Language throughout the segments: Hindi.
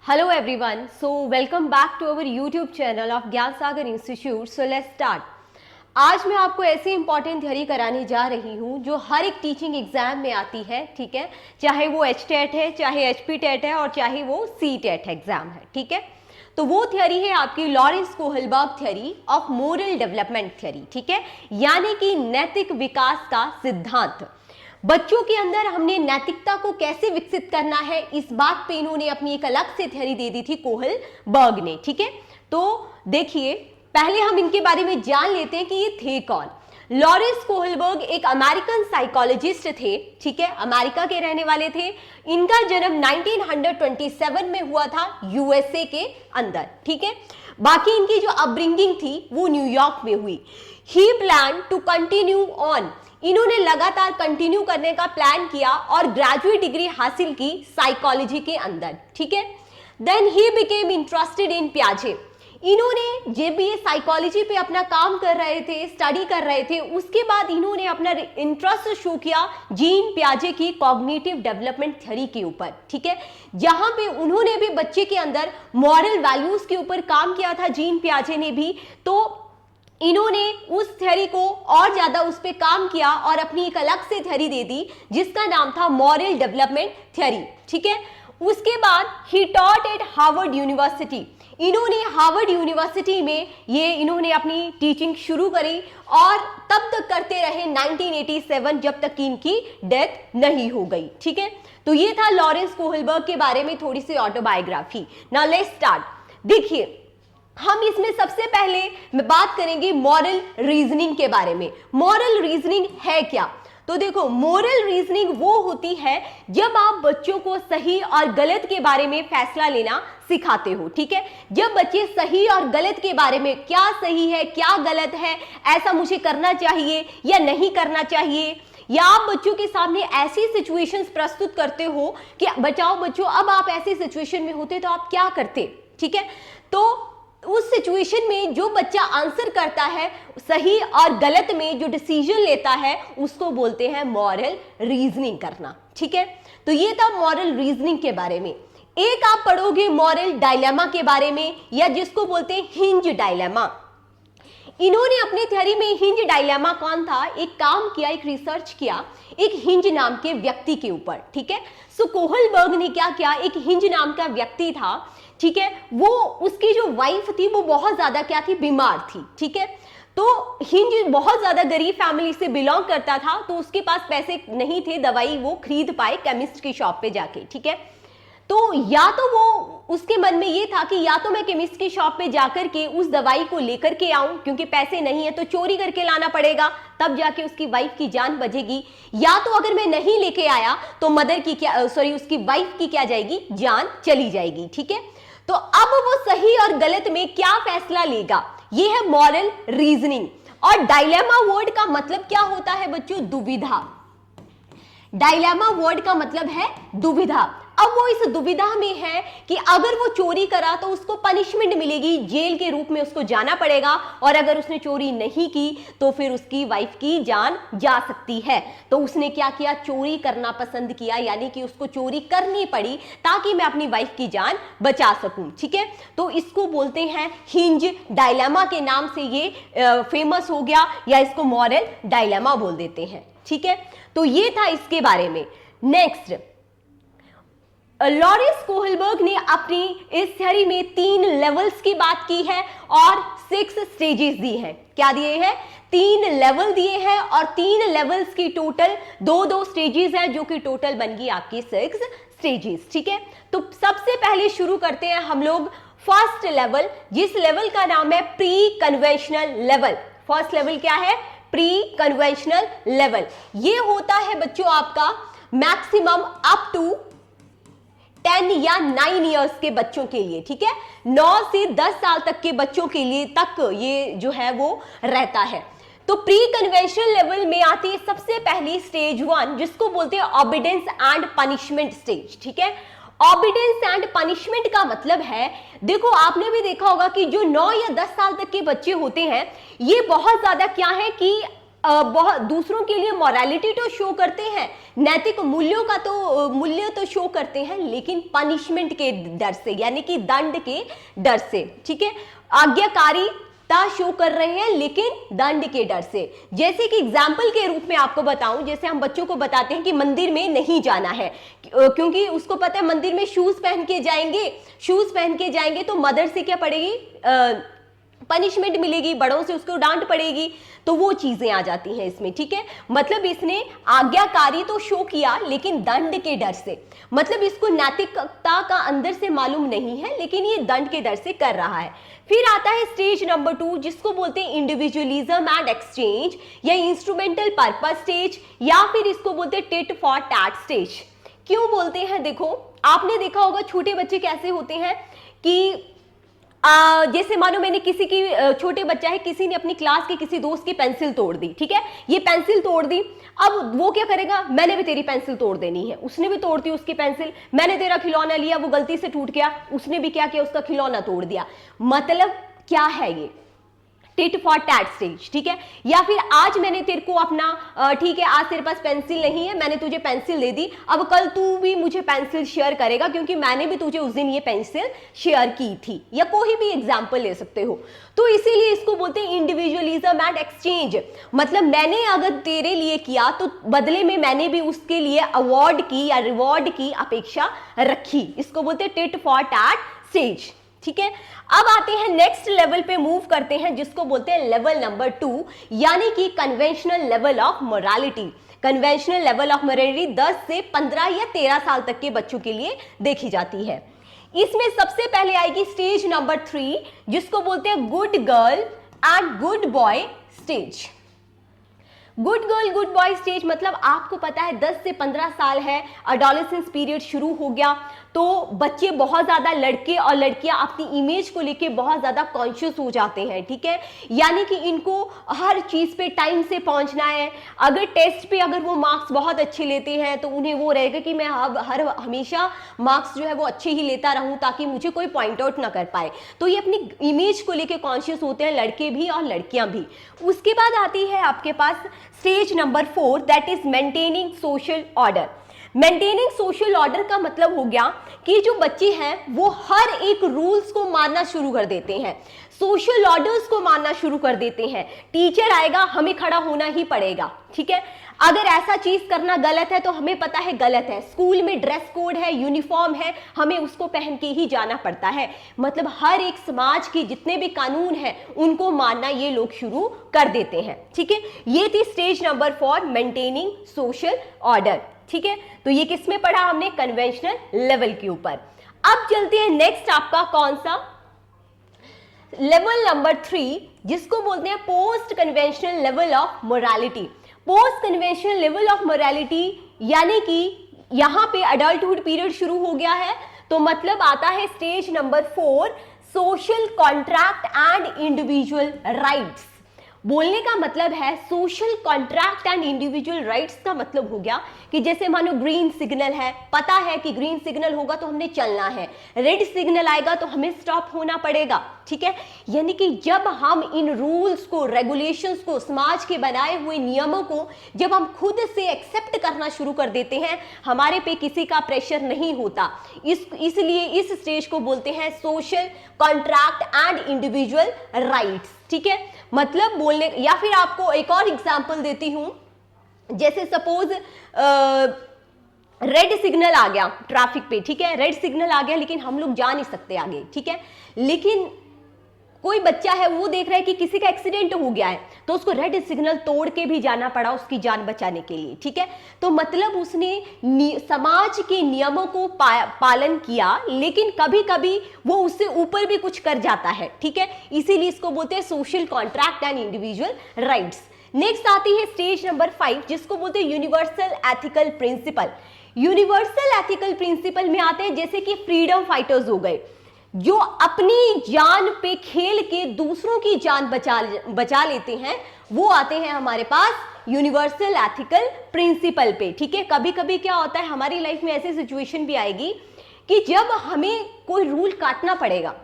Hello everyone. So welcome back to our YouTube channel of ज्ञान सागर इंस्टीट्यूट. So let's start. आज मैं आपको ऐसी इंपॉर्टेंट थ्योरी कराने जा रही हूँ जो हर एक टीचिंग एग्जाम में आती है, ठीक है, चाहे वो HTET है, चाहे HP-TET है और चाहे वो C-TET एग्जाम है, ठीक है. तो वो थ्योरी है आपकी Lawrence Kohlberg theory of moral development theory, ठीक है, यानी कि नैतिक विकास का सिद्धांत. बच्चों के अंदर हमने नैतिकता को कैसे विकसित करना है, इस बात पे इन्होंने अपनी एक अलग से थ्योरी दे दी थी कोहलबर्ग ने, ठीक है. तो देखिए, पहले हम इनके बारे में जान लेते हैं कि ये थे कौन. लॉरेंस कोहलबर्ग एक अमेरिकन साइकोलॉजिस्ट थे, ठीक है, अमेरिका के रहने वाले थे. इनका जन्म 1927 में हुआ था यूएसए के अंदर, ठीक है. बाकी इनकी जो अपब्रिंगिंग थी वो न्यूयॉर्क में हुई. ही प्लान टू कंटिन्यू ऑन, इन्होंने लगातार कंटिन्यू करने का प्लान किया और ग्रेजुएट डिग्री हासिल की साइकोलॉजी के अंदर, ठीक है. Then he became interested in पियाजे. इन्होंने जब ये साइकोलॉजी पे अपना काम कर रहे थे, स्टडी कर रहे थे, उसके बाद इन्होंने अपना इंटरेस्ट शो किया जीन पियाजे की कॉग्निटिव डेवलपमेंट थ्योरी के ऊपर, ठीक है, जहां पे उन्होंने भी बच्चे के अंदर मॉरल वैल्यूज के ऊपर काम किया था, जीन पियाजे ने भी. तो इन्होंने उस थ्योरी को और ज्यादा उस पे काम किया और अपनी एक अलग से थ्योरी दे दी जिसका नाम था मॉरल डेवलपमेंट थ्योरी, ठीक है. उसके बाद he taught at Harvard university. इन्होंने हार्वर्ड यूनिवर्सिटी में इन्होंने अपनी टीचिंग शुरू करी और तब तक करते रहे 1987, जब तक कि इनकी डेथ नहीं हो गई, ठीक है. तो ये था लॉरेंस कोहलबर्ग के बारे में थोड़ी सी ऑटोबायोग्राफी. Now let's start. देखिए, हम इसमें सबसे पहले बात करेंगे मॉरल रीजनिंग के बारे में. मॉरल रीजनिंग है क्या? तो देखो, मोरल रीजनिंग वो होती है जब आप बच्चों को सही और गलत के बारे में फैसला लेना सिखाते हो, ठीक है. जब बच्चे सही और गलत के बारे में, क्या सही है क्या गलत है, ऐसा मुझे करना चाहिए या नहीं करना चाहिए, या आप बच्चों के सामने ऐसी सिचुएशंस प्रस्तुत करते हो कि बचाओ बच्चों, अब आप ऐसी सिचुएशन में होते तो आप क्या करते, ठीक है. तो उस सिचुएशन में जो बच्चा आंसर करता है सही और गलत में, जो डिसीजन लेता है, उसको बोलते हैं मॉरल रीजनिंग करना, ठीक है. तो ये था मॉरल रीजनिंग के बारे में. एक आप पढ़ोगे मॉरल डायलेमा के बारे में, या जिसको बोलते हैं हिंज डायलेमा. इन्होंने अपनी थ्योरी में हिंज डायलेमा कौन था, एक काम किया, एक रिसर्च किया एक हिंज नाम के व्यक्ति के ऊपर, ठीक है. सो कोहलबर्ग ने क्या किया, एक हिंज नाम का व्यक्ति था, ठीक है, वो उसकी जो वाइफ थी वो बहुत ज्यादा क्या थी, बीमार थी, ठीक है. तो हिंज बहुत ज्यादा गरीब फैमिली से बिलोंग करता था, तो उसके पास पैसे नहीं थे दवाई वो खरीद पाए केमिस्ट की शॉप पे जाके, ठीक है. तो या तो वो, उसके मन में ये था कि या तो मैं केमिस्ट की शॉप पे जाकर के उस दवाई को लेकर के आऊं, क्योंकि पैसे नहीं है तो चोरी करके लाना पड़ेगा, तब जाके उसकी वाइफ की जान बचेगी, या तो अगर मैं नहीं लेके आया तो मदर की क्या, उसकी वाइफ की क्या जाएगी, जान चली जाएगी, ठीक है. तो अब वो सही और गलत में क्या फैसला लेगा, ये है मॉरल रीजनिंग. और डायलेमा वर्ड का मतलब क्या होता है बच्चों, दुविधा. डायलेमा वर्ड का मतलब है दुविधा. अब वो इस दुविधा में है कि अगर वो चोरी करा तो उसको पनिशमेंट मिलेगी, जेल के रूप में उसको जाना पड़ेगा, और अगर उसने चोरी नहीं की तो फिर उसकी वाइफ की जान जा सकती है. तो उसने क्या किया, चोरी करना पसंद किया, यानी कि उसको चोरी करनी पड़ी ताकि मैं अपनी वाइफ की जान बचा सकूं, ठीक है. तो इसको बोलते हैं हिंज डायलेमा के नाम से ये फेमस हो गया, या इसको मॉरल डायलेमा बोल देते हैं, ठीक है. तो ये था इसके बारे में. नेक्स्ट, लॉरेंस कोहलबर्ग ने अपनी इस थ्योरी में 3 लेवल्स की बात की है और 6 स्टेजेस दी हैं. क्या दिए हैं, 3 लेवल दिए हैं, और 3 लेवल्स की टोटल 2-2 स्टेजेस हैं, जो कि टोटल बन गई आपकी 6 स्टेजेस, ठीक है. तो सबसे पहले शुरू करते हैं हम लोग फर्स्ट लेवल, जिस लेवल का नाम है pre conventional level. First level क्या है, प्री कन्वेंशनल लेवल. ये होता है बच्चों आपका मैक्सिमम अप टू 10 या 9 इयर्स के बच्चों के लिए, ठीक है. 9 से 10 साल तक के बच्चों के लिए तक ये जो है वो रहता है. तो प्री कन्वेंशनल लेवल में आती है सबसे पहली स्टेज 1, जिसको बोलते हैं ऑबिडेंस एंड पनिशमेंट स्टेज, ठीक है. ऑबिडेंस एंड पनिशमेंट का मतलब है, देखो आपने भी देखा होगा कि जो 9 या 10 साल तक के बच्चे होते हैं, ये बहुत ज्यादा क्या है कि बहुत दूसरों के लिए मॉरलिटी तो शो करते हैं, नैतिक मूल्यों का तो मूल्य तो शो करते हैं, लेकिन पनिशमेंट के डर से, यानी कि दंड के डर से, ठीक है। आज्ञाकारिता शो कर रहे हैं लेकिन दंड के डर से। जैसे कि एग्जाम्पल के रूप में आपको बताऊं, जैसे हम बच्चों को बताते हैं कि मंदिर में नहीं जाना है, क्योंकि उसको पता है मंदिर में शूज पहन के जाएंगे तो मदर से क्या पड़ेगी, पनिशमेंट मिलेगी, बड़ों से उसको डांट पड़ेगी, तो वो चीजें आ जाती हैं इसमें, ठीक है। मतलब इसने आज्ञाकारी तो शो किया लेकिन दंड के डर से, मतलब इसको नैतिकता का अंदर से मालूम नहीं है लेकिन ये दंड के डर से कर रहा है। फिर आता है स्टेज नंबर 2, जिसको बोलते हैं इंडिविजुअलिज्म एंड एक्सचेंज या इंस्ट्रूमेंटल पर्पस स्टेज, या फिर इसको बोलते हैं टिट फॉर टैट स्टेज। क्यों बोलते हैं, देखो आपने देखा होगा छोटे बच्चे कैसे होते हैं कि जैसे मानो मैंने किसी की छोटे बच्चा है, किसी ने अपनी क्लास के किसी दोस्त की पेंसिल तोड़ दी, ठीक है, ये पेंसिल तोड़ दी, अब वो क्या करेगा, मैंने भी तेरी पेंसिल तोड़ देनी है, उसने भी तोड़ दी उसकी पेंसिल, मैंने तेरा खिलौना लिया, वो गलती से टूट गया, उसने भी क्या किया, उसका खिलौना तोड़ दिया। मतलब क्या है ये, टिट फॉर टैट स्टेज, ठीक है। या फिर आज मैंने तेरे को अपना ठीक है, आज तेरे पास पेंसिल नहीं है, मैंने तुझे पेंसिल दे दी, अब कल तू भी मुझे पेंसिल शेयर करेगा क्योंकि मैंने भी तुझे उस दिन ये पेंसिल शेयर की थी, या कोई भी एग्जाम्पल ले सकते हो। तो इसीलिए इसको बोलते हैं इंडिविजुअलिज्म एंड एक्सचेंज, मतलब मैंने अगर तेरे लिए किया तो बदले में मैंने भी उसके लिए अवार्ड की या रिवॉर्ड की अपेक्षा रखी, इसको बोलते हैं टिट फॉर टैट स्टेज, ठीक है। अब आते हैं नेक्स्ट लेवल पे, मूव करते हैं, जिसको बोलते हैं लेवल नंबर 2, यानी कि conventional level of morality. Conventional level of morality 10 से 15 या 13 साल तक के बच्चों के लिए देखी जाती है। इसमें सबसे पहले आएगी स्टेज नंबर 3, जिसको बोलते हैं good girl and good boy stage. Good girl good boy stage मतलब आपको पता है 10 से 15 साल है, एडोलेसेंस पीरियड शुरू हो गया, तो बच्चे बहुत ज्यादा, लड़के और लड़कियां अपनी इमेज को लेके बहुत ज्यादा कॉन्शियस हो जाते हैं, ठीक है। यानी कि इनको हर चीज पे टाइम से पहुंचना है, अगर टेस्ट पे अगर वो मार्क्स बहुत अच्छे लेते हैं तो उन्हें वो रहेगा कि मैं हमेशा मार्क्स जो है वो अच्छे ही लेता रहूं ताकि मुझे कोई पॉइंट आउट ना कर पाए, तो ये अपनी इमेज को लेके कॉन्शियस होते हैं, लड़के भी और लड़कियां भी। उसके बाद आती है आपके पास stage number 4, that is maintaining social order. Maintaining social order का मतलब हो गया कि जो बच्चे हैं वो हर एक रूल्स को मानना शुरू कर देते हैं, सोशल ऑर्डर्स को मानना शुरू कर देते हैं। टीचर आएगा, हमें खड़ा होना ही पड़ेगा, ठीक है। अगर ऐसा चीज करना गलत है तो हमें पता है गलत है, स्कूल में ड्रेस कोड है, यूनिफॉर्म है, हमें उसको पहन के ही जाना पड़ता है। मतलब हर एक समाज के जितने भी कानून हैं उनको मानना ये लोग शुरू कर देते हैं, ठीक है। ये थी stage number 4, maintaining social order, ठीक है। तो ये किस में पढ़ा हमने, कन्वेंशनल लेवल के ऊपर। अब चलते हैं नेक्स्ट, आपका कौन सा, लेवल नंबर 3, जिसको बोलते हैं post conventional level of morality. Post conventional level of morality यानी कि यहां पे अडल्टहुड पीरियड शुरू हो गया है, तो मतलब आता है stage number 4, social contract and individual rights. बोलने का मतलब है social contract and individual rights का मतलब हो गया कि जैसे मानो ग्रीन सिग्नल है, पता है कि ग्रीन सिग्नल होगा तो हमने चलना है, रेड सिग्नल आएगा तो हमें स्टॉप होना पड़ेगा, ठीक है। यानी कि जब हम इन रूल्स को, रेगुलेशंस को, समाज के बनाए हुए नियमों को जब हम खुद से एक्सेप्ट करना शुरू कर देते हैं, हमारे पे किसी का प्रेशर नहीं होता, इसलिए इस स्टेज को बोलते हैं social contract and individual rights, ठीक है। मतलब बोलने, या फिर आपको एक और एग्जांपल देती हूं, जैसे सपोज रेड सिग्नल आ गया ट्रैफिक पे, ठीक है, रेड सिग्नल आ गया लेकिन हम लोग जा नहीं सकते आगे, ठीक है। लेकिन कोई बच्चा है वो देख रहा है कि किसी का एक्सीडेंट हो गया है, तो उसको रेड सिग्नल तोड़ के भी जाना पड़ा उसकी जान बचाने के लिए, ठीक है। तो मतलब उसने समाज के नियमों को पालन किया, लेकिन कभी कभी वो उससे ऊपर भी कुछ कर जाता है, ठीक है। इसीलिए इसको बोलते हैं social contract and individual rights. Next आती है स्टेज नंबर 5, जिसको बोलते हैं universal ethical principle. Universal ethical principle में आते हैं जैसे कि फ्रीडम फाइटर्स हो गए, जो अपनी जान पे खेल के दूसरों की जान बचा लेते हैं, वो आते हैं हमारे पास यूनिवर्सल एथिकल प्रिंसिपल पे, ठीक है। कभी कभी क्या होता है हमारी लाइफ में ऐसी सिचुएशन भी आएगी कि जब हमें कोई रूल काटना पड़ेगा,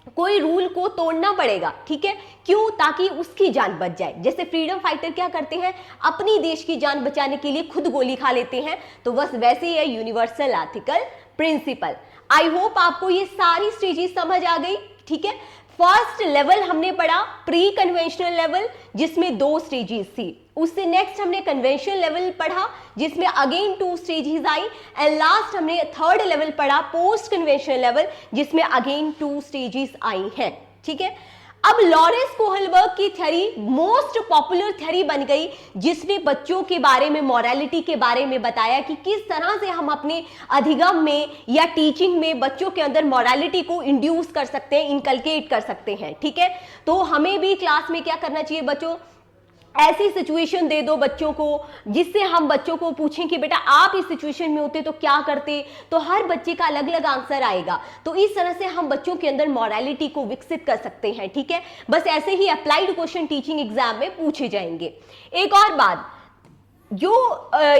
कोई रूल को तोड़ना पड़ेगा, ठीक है, क्यों? ताकि उसकी जान बच जाए। जैसे फ्रीडम फाइटर क्या करते हैं, अपनी देश की जान बचाने के लिए खुद गोली खा लेते हैं, तो बस वैसे ही है universal ethical principle. I hope आपको ये सारी स्टेजेस समझ आ गई, ठीक है। फर्स्ट लेवल हमने पढ़ा प्री कन्वेंशनल लेवल, जिसमें 2 स्टेजेस थी। उससे नेक्स्ट हमने कन्वेंशनल लेवल पढ़ा, जिसमें again 2 stages I, and last हमने थर्ड लेवल पढ़ा पोस्ट कन्वेंशनल लेवल, जिसमें अगेन 2 स्टेजेस आई हैं, ठीक है। अब लॉरेंस कोहलबर्ग की थ्योरी मोस्ट पॉपुलर थ्योरी बन गई, जिसने बच्चों के बारे में, मॉरलिटी के बारे में बताया कि किस तरह से हम अपने अधिगम में या टीचिंग में बच्चों के अंदर मॉरलिटी को इंड्यूस कर सकते हैं, इनकलकेट कर सकते हैं, ठीक है। तो हमें भी क्लास में क्या करना चाहिए बच्चों, ऐसी सिचुएशन दे दो बच्चों को जिससे हम बच्चों को पूछें कि बेटा आप इस सिचुएशन में होते तो क्या करते, तो हर बच्चे का अलग अलग आंसर आएगा। तो इस तरह से हम बच्चों के अंदर मॉरलिटी को विकसित कर सकते हैं, ठीक है। बस ऐसे ही अप्लाइड क्वेश्चन टीचिंग एग्जाम में पूछे जाएंगे। एक और बात, जो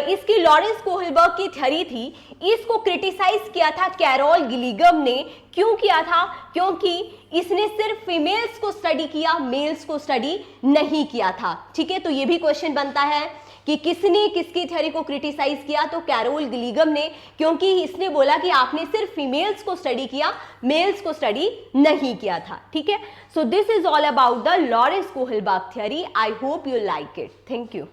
इसकी लॉरेंस कोहलबर्ग की थ्योरी थी, इसको क्रिटिसाइज किया था कैरोल गिलिगम ने। क्यों किया था? क्योंकि इसने सिर्फ फीमेल्स को स्टडी किया, मेल्स को स्टडी नहीं किया था, ठीक है। तो ये भी क्वेश्चन बनता है कि किसने किसकी थ्योरी को क्रिटिसाइज किया, तो कैरोल गिलिगम ने, क्योंकि इसने बोला कि आपने सिर्फ फीमेल्स को स्टडी किया, मेल्स को स्टडी नहीं किया था, ठीक है। So this is all about the Lawrence Kohlberg theory. I hope you like it. Thank you.